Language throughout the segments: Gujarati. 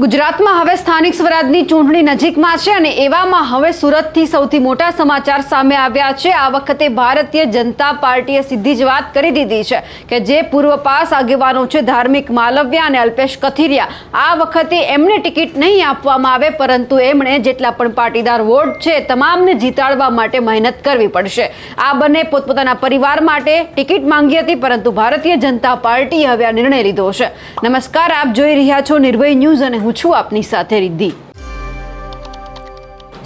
ગુજરાતમાં હવે સ્થાનિક સ્વરાજની ચૂંટણી નજીકમાં છે અને એવામાં હવે સુરતથી સૌથી મોટા સમાચાર સામે આવ્યા છે। આ વખતે ભારતીય જનતા પાર્ટીએ સીધી જ વાત કરી દીધી છે કે જે પૂર્વ પાસ આગેવાનો છે ધાર્મિક માલવ્યા અને અલ્પેશ કથિરિયા આ વખતે એમને ટિકિટ નહીં આપવામાં આવે, પરંતુ એમણે જેટલા પણ પાટીદાર વોટ છે તમામને જીતાડવા માટે મહેનત કરવી પડશે। આ બંને પોતપોતાના પરિવાર માટે ટિકિટ માંગી હતી, પરંતુ ભારતીય જનતા પાર્ટીએ હવે આ નિર્ણય લીધો છે। નમસ્કાર, આપ જોઈ રહ્યા છો નિર્ભય ન્યૂઝ અને હું છું આપની સાથે રિદ્ધિ।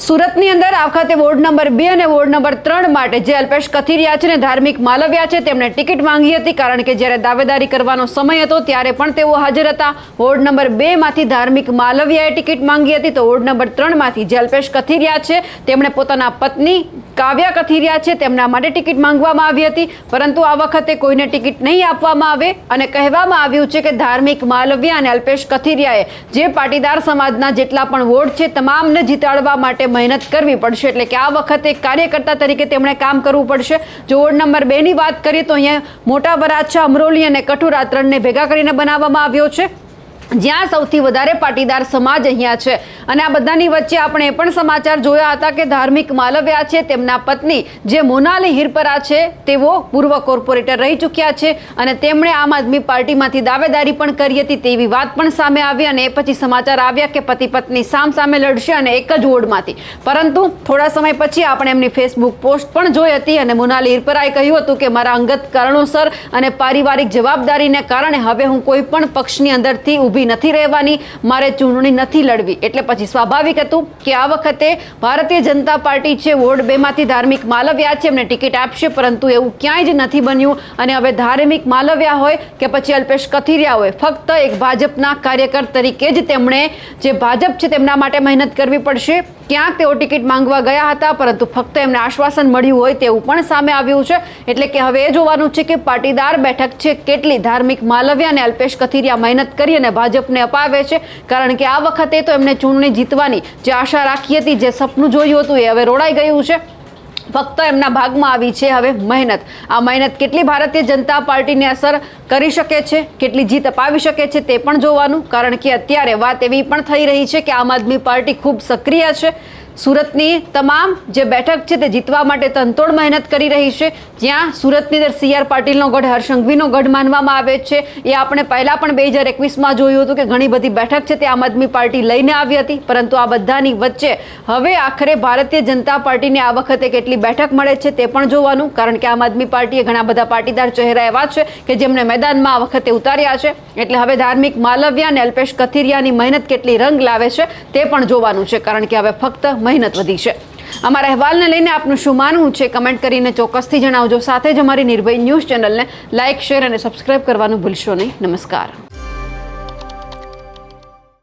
સુરતની અંદર આ વખતે વોર્ડ નંબર 2 અને વોર્ડ નંબર 3 માટે જે અલ્પેશ કથિરિયા છે ને ધાર્મિક માલવ્યા છે તેમણે ટિકિટ માંગી હતી, કારણ કે જ્યારે દાવેદારી કરવાનો સમય હતો ત્યારે પણ તેઓ હાજર હતા। વોર્ડ નંબર 2 માંથી ધાર્મિક માલવ્યાએ ટિકિટ માંગી હતી, તો વોર્ડ નંબર 3 માંથી જે અલ્પેશ કથિરિયા છે તેમણે પોતાના પત્ની કાવ્યા કથિરિયા છે તેમના માટે ટિકિટ માંગવામાં આવી હતી, પરંતુ આ વખતે કોઈને ટિકિટ નહીં આપવામાં આવે અને કહેવામાં આવ્યું છે કે ધાર્મિક માલવ્યા અને અલ્પેશ કથિરિયાએ જે પાટીદાર સમાજના જેટલા પણ વોટ છે તમામને જીતાડવા માટે મહેનત કરવી પડશે। એટલે કે આ વખતે કાર્યકર્તા તરીકે તેમણે કામ કરવું પડશે। જો વોર્ડ નંબર 2 ની વાત કરીએ તો અહીંયા મોટા વરાછા, અમરોલી અને કઠુરા ત્રણને ભેગા કરીને બનાવવામાં આવ્યો છે, જ્યાં સૌથી વધારે પાટીદાર સમાજ અહીંયા છે। અને આ બધાની વચ્ચે આપણે એ પણ સમાચાર જોયા હતા કે ધાર્મિક માલવ્યા છે તેમના પત્ની જે મોનાલી હિરપરા છે તેઓ પૂર્વ કોર્પોરેટર રહી ચૂક્યા છે અને તેમણે આમ આદમી પાર્ટીમાંથી દાવેદારી પણ કરી હતી તેવી વાત પણ સામે આવી, અને એ પછી સમાચાર આવ્યા કે પતિ પત્ની સામે લડશે અને એક જ વોર્ડમાંથી। પરંતુ થોડા સમય પછી આપણે એમની ફેસબુક પોસ્ટ પણ જોઈ હતી અને મોનાલી હિરપરાએ કહ્યું હતું કે મારા અંગત કારણોસર અને પારિવારિક જવાબદારીને કારણે હવે હું કોઈ પણ પક્ષની અંદરથી ઊભી નથી રહેવાની, મારે ચૂંટણી નથી લડવી। એટલે પછી સ્વાભાવિક હતું કે આ વખતે ભારતીય જનતા પાર્ટી છે વોર્ડ 2 માંથી ધાર્મિક માલવ્યા છે એમને ટિકિટ આપશે, પરંતુ એવું ક્યાંય જ નથી બન્યું। અને હવે ધાર્મિક માલવ્યા હોય કે પછી અલ્પેશ કથિરિયા હોય, ફક્ત એક ભાજપના કાર્યકર તરીકે જ તેમણે જે ભાજપ છે તેમના માટે મહેનત કરવી પડશે। ક્યાંક તેઓ ટિકિટ માંગવા ગયા હતા, પરંતુ ફક્ત એમને આશ્વાસન મળ્યું હોય તેવું પણ સામે આવ્યું છે। એટલે કે હવે એ જોવાનું છે કે પાટીદાર બેઠક છે કેટલી ધાર્મિક માલવ્યા અને અલ્પેશ કથિરિયા મહેનત કરી અને ભાજપને અપાવે છે, કારણ કે આ વખતે તો એમને ચૂંટણી જીતવાની જે આશા રાખી હતી, જે સપનું જોયું હતું એ હવે રોડાઈ ગયું છે। ફક્ત એમના ભાગમાં આવી છે હવે મહેનત। આ મહેનત કેટલી ભારતીય જનતા પાર્ટીને અસર કરી શકે છે, કેટલી જીત અપાવી શકે છે તે પણ જોવાનું, કારણ કે અત્યારે વાત એવી પણ થઈ રહી છે કે આમ આદમી પાર્ટી ખૂબ સક્રિય છે। સુરતની તમામ જે બેઠક છે તે જીતવા માટે તનતોડ મહેનત કરી રહી છે, જ્યાં સુરતની અંદર CR પાટીલનો ગઢ હરસંઘવીનો ગઢ માનવામાં આવે છે। એ આપણે પહેલાં પણ 2021માં જોયું હતું કે ઘણી બધી બેઠક છે તે આમ આદમી પાર્ટી લઈને આવી હતી, પરંતુ આ બધાની વચ્ચે હવે આખરે ભારતીય જનતા પાર્ટીને આ વખતે કેટલી બેઠક મળે છે તે પણ જોવાનું, કારણ કે આમ આદમી પાર્ટીએ ઘણા બધા પાટીદાર ચહેરા એવા છે કે જેમને મેદાનમાં આ વખતે ઉતાર્યા છે। એટલે હવે ધાર્મિક માલવ્યા અને અલ્પેશ કથિરિયાની મહેનત કેટલી રંગ લાવે છે તે પણ જોવાનું છે, કારણ કે હવે ફક્ત મહેનત વધી છે। અમારા અહેવાલને લઈને આપનું શું માનવું છે કમેન્ટ કરીને ચોક્કસથી જણાવજો। સાથે જ અમારી નિર્ભય ન્યૂઝ ચેનલને લાઇક, શેર અને સબસ્ક્રાઇબ કરવાનું ભૂલશો નહીં। નમસ્કાર।